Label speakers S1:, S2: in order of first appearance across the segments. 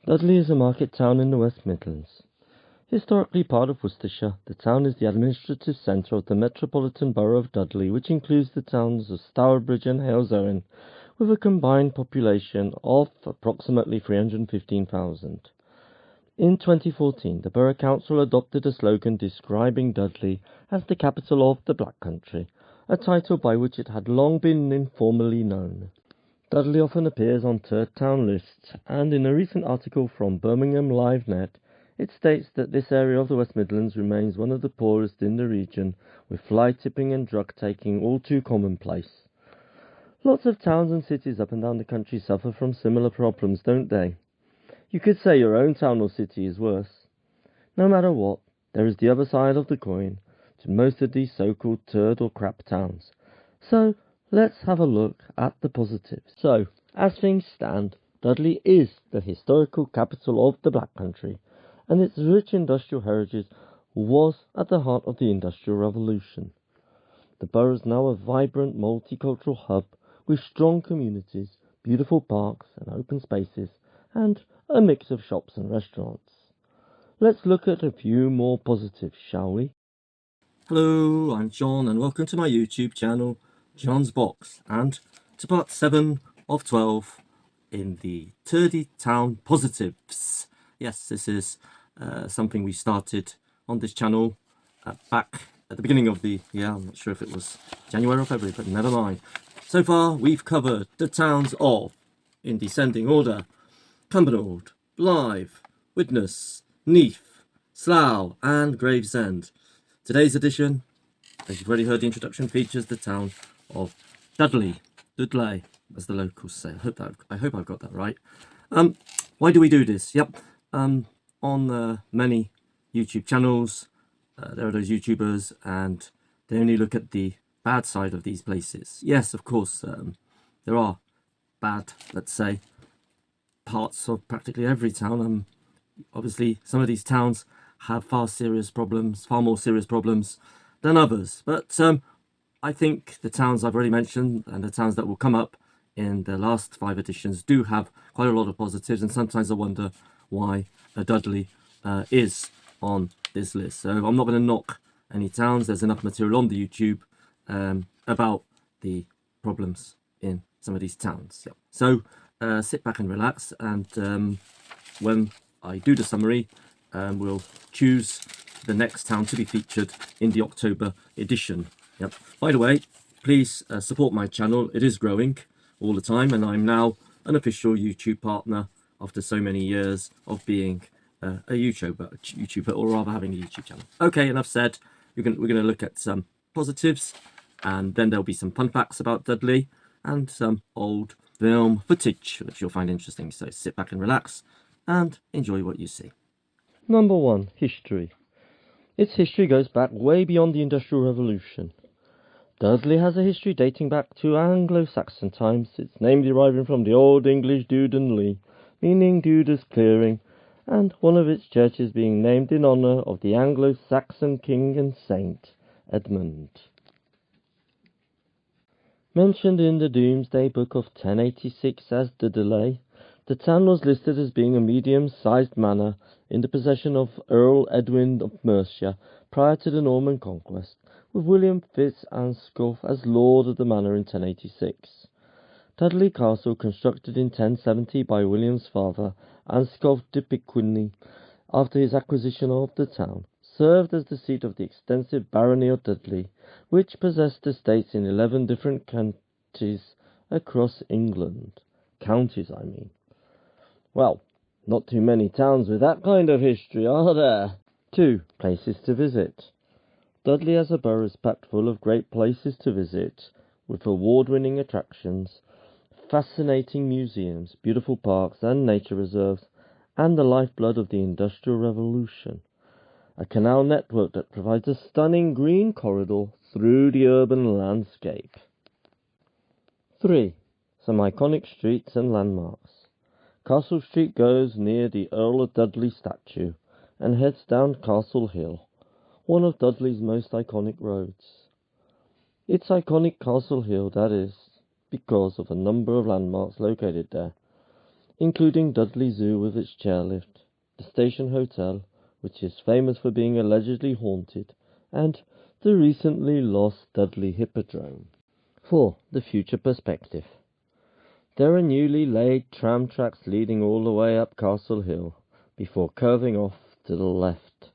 S1: Dudley is a market town in the West Midlands. Historically part of Worcestershire, the town is the administrative centre of the Metropolitan Borough of Dudley, which includes the towns of Stourbridge and Halesowen, with a combined population of approximately 315,000. In 2014, the Borough Council adopted a slogan describing Dudley as the capital of the Black Country, a title by which it had long been informally known. Dudley often appears on turd town lists, and in a recent article from Birmingham LiveNet, it states that this area of the West Midlands remains one of the poorest in the region, with fly tipping and drug taking all too commonplace. Lots of towns and cities up and down the country suffer from similar problems, don't they? You could say your own town or city is worse. No matter what, there is the other side of the coin to most of these so-called turd or crap towns. So, let's have a look at the positives. So, as things stand, Dudley is the historical capital of the Black Country, and its rich industrial heritage was at the heart of the Industrial Revolution. The borough is now a vibrant multicultural hub with strong communities, beautiful parks and open spaces, and a mix of shops and restaurants. Let's look at a few more positives, shall we?
S2: Hello, I'm John and welcome to my YouTube channel, John's Box, and to part 7 of 12 in the Turdy Town Positives. Yes, this is something we started on this channel back at the beginning of the year. I'm not sure if it was January or February, but never mind. So far, we've covered the towns of, in descending order, Cumbernauld, Blythe, Widnes, Neath, Slough and Gravesend. Today's edition, as you've already heard the introduction, features the town of DUDLEY, as the locals say. I hope I've got that right. Why do we do this? Yep, on many YouTube channels, there are those YouTubers, and they only look at the bad side of these places. Yes, of course, there are bad, let's say, parts of practically every town. Obviously, some of these towns have far more serious problems than others. But I think the towns I've already mentioned and the towns that will come up in the last 5 editions do have quite a lot of positives, and sometimes I wonder why Dudley is on this list. So I'm not going to knock any towns. There's enough material on the YouTube about the problems in some of these towns. Yeah. So sit back and relax, and when I do the summary, we'll choose the next town to be featured in the October edition. Yep. By the way, please support my channel. It is growing all the time, and I'm now an official YouTube partner after so many years of being a YouTuber, or rather having a YouTube channel. Okay, enough said. We're going to look at some positives, and then there'll be some fun facts about Dudley and some old film footage, which you'll find interesting. So sit back and relax and enjoy what you see.
S1: Number 1. History. Its history goes back way beyond the Industrial Revolution. Dudley has a history dating back to Anglo-Saxon times, its name deriving from the Old English DUDLEY, meaning Duda's clearing, and one of its churches being named in honour of the Anglo-Saxon king and saint, Edmund. Mentioned in the Domesday Book of 1086 as DUDLEY, the town was listed as being a medium-sized manor in the possession of Earl Edwin of Mercia prior to the Norman conquest, with William Fitz-Ansculf as lord of the manor in 1086. Dudley Castle, constructed in 1070 by William's father, Ansculf de Picquigny, after his acquisition of the town, served as the seat of the extensive barony of Dudley, which possessed estates in 11 different counties across England. Counties, I mean. Well, not too many towns with that kind of history, are there? 2. Places to visit. Dudley as a borough is packed full of great places to visit, with award-winning attractions, fascinating museums, beautiful parks and nature reserves, and the lifeblood of the Industrial Revolution. A canal network that provides a stunning green corridor through the urban landscape. 3. Some iconic streets and landmarks. Castle Street goes near the Earl of Dudley statue and heads down Castle Hill, one of Dudley's most iconic roads. It's iconic Castle Hill, that is, because of a number of landmarks located there. including Dudley Zoo with its chairlift, the Station Hotel, which is famous for being allegedly haunted, and the recently lost Dudley Hippodrome. 4. The future perspective. There are newly laid tram tracks leading all the way up Castle Hill, before curving off to the left.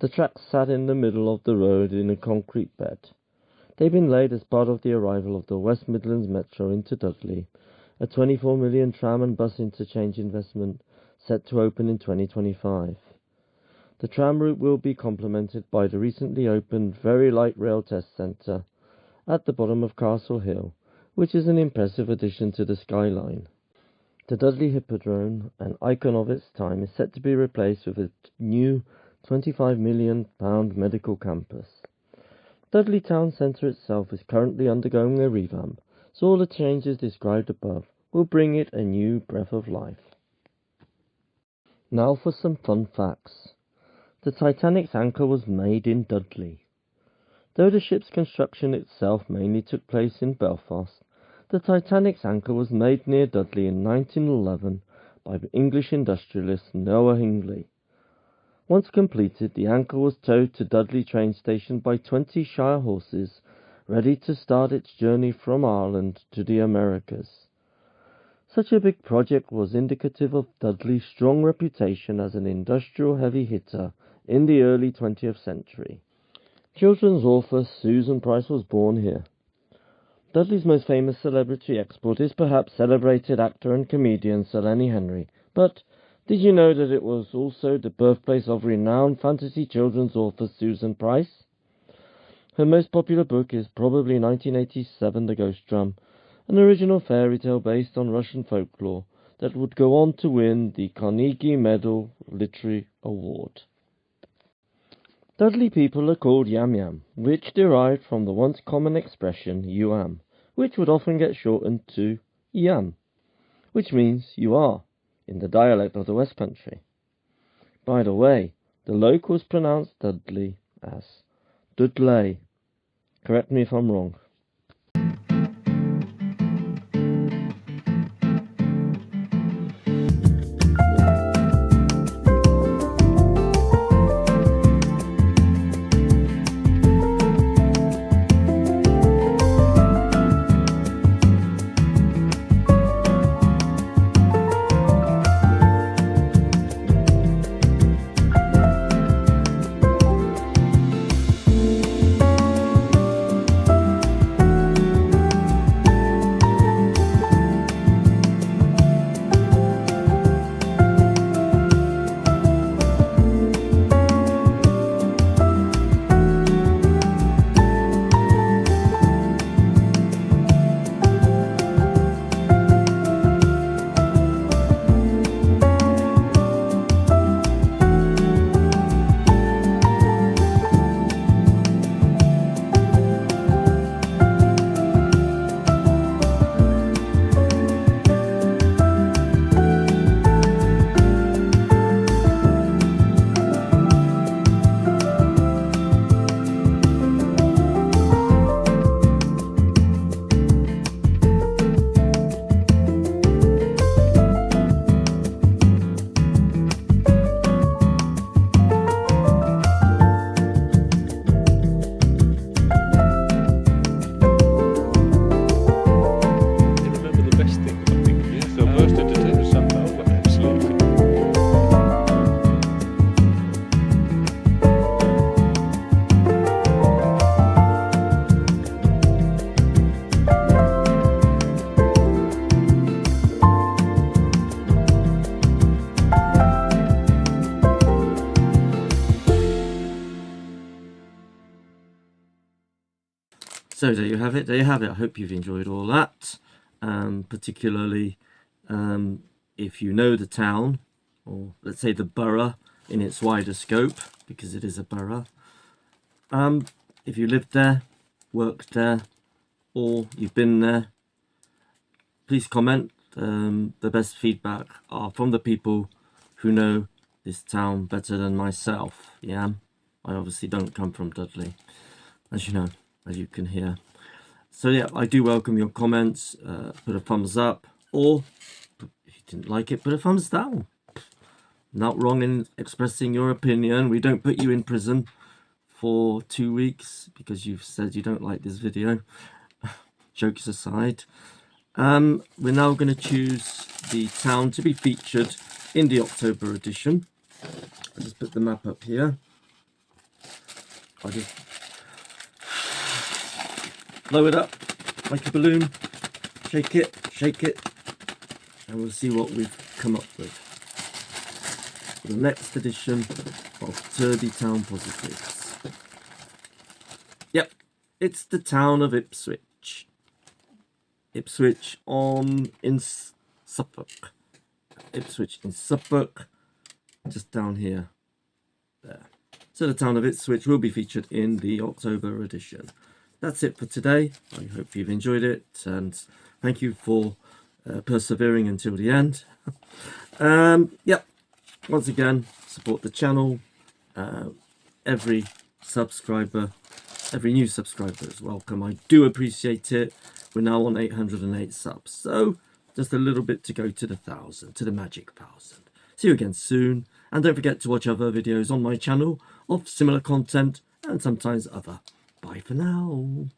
S1: The tracks sat in the middle of the road in a concrete bed. They've been laid as part of the arrival of the West Midlands Metro into Dudley, a 24 million tram and bus interchange investment set to open in 2025. The tram route will be complemented by the recently opened Very Light Rail Test Centre at the bottom of Castle Hill, which is an impressive addition to the skyline. The Dudley Hippodrome, an icon of its time, is set to be replaced with a new £25 million medical campus. Dudley Town Centre itself is currently undergoing a revamp, so all the changes described above will bring it a new breath of life. Now for some fun facts. The Titanic's anchor was made in Dudley. Though the ship's construction itself mainly took place in Belfast, the Titanic's anchor was made near Dudley in 1911 by English industrialist Noah Hingley. Once completed, the anchor was towed to Dudley train station by 20 Shire horses, ready to start its journey from Ireland to the Americas. Such a big project was indicative of Dudley's strong reputation as an industrial heavy hitter in the early 20th century. Children's author Susan Price was born here. Dudley's most famous celebrity export is perhaps celebrated actor and comedian Sir Lenny Henry, but did you know that it was also the birthplace of renowned fantasy children's author Susan Price? Her most popular book is probably 1987 The Ghost Drum, an original fairy tale based on Russian folklore that would go on to win the Carnegie Medal Literary Award. Dudley people are called Yam Yam, which derived from the once common expression you am, which would often get shortened to Yam, which means you are, in the dialect of the West Country. By the way, the locals pronounce Dudley as DUDLEY. Correct me if I'm wrong.
S2: So there you have it. I hope you've enjoyed all that, particularly if you know the town, or let's say the borough in its wider scope, because it is a borough. If you lived there, worked there, or you've been there, please comment. The best feedback are from the people who know this town better than myself. Yeah, I obviously don't come from Dudley, as you know, as you can hear. So yeah, I do welcome your comments. Put a thumbs up, or if you you didn't like it, put a thumbs down. Not wrong in expressing your opinion. We don't put you in prison for 2 weeks because you've said you don't like this video. Jokes aside. We're now going to choose the town to be featured in the October edition. I'll just put the map up here. I'll just blow it up like a balloon, shake it, and we'll see what we've come up with for the next edition of Turdy Town Positives. Yep, it's the town of Ipswich. Ipswich in Suffolk. Ipswich in Suffolk, just down here. There. So the town of Ipswich will be featured in the October edition. That's it for today. I hope you've enjoyed it, and thank you for persevering until the end. Yep. Once again, support the channel. Every new subscriber is welcome. I do appreciate it. We're now on 808 subs, so just a little bit to go to the 1,000, to the magic 1,000. See you again soon, and don't forget to watch other videos on my channel of similar content and sometimes other. Bye for now.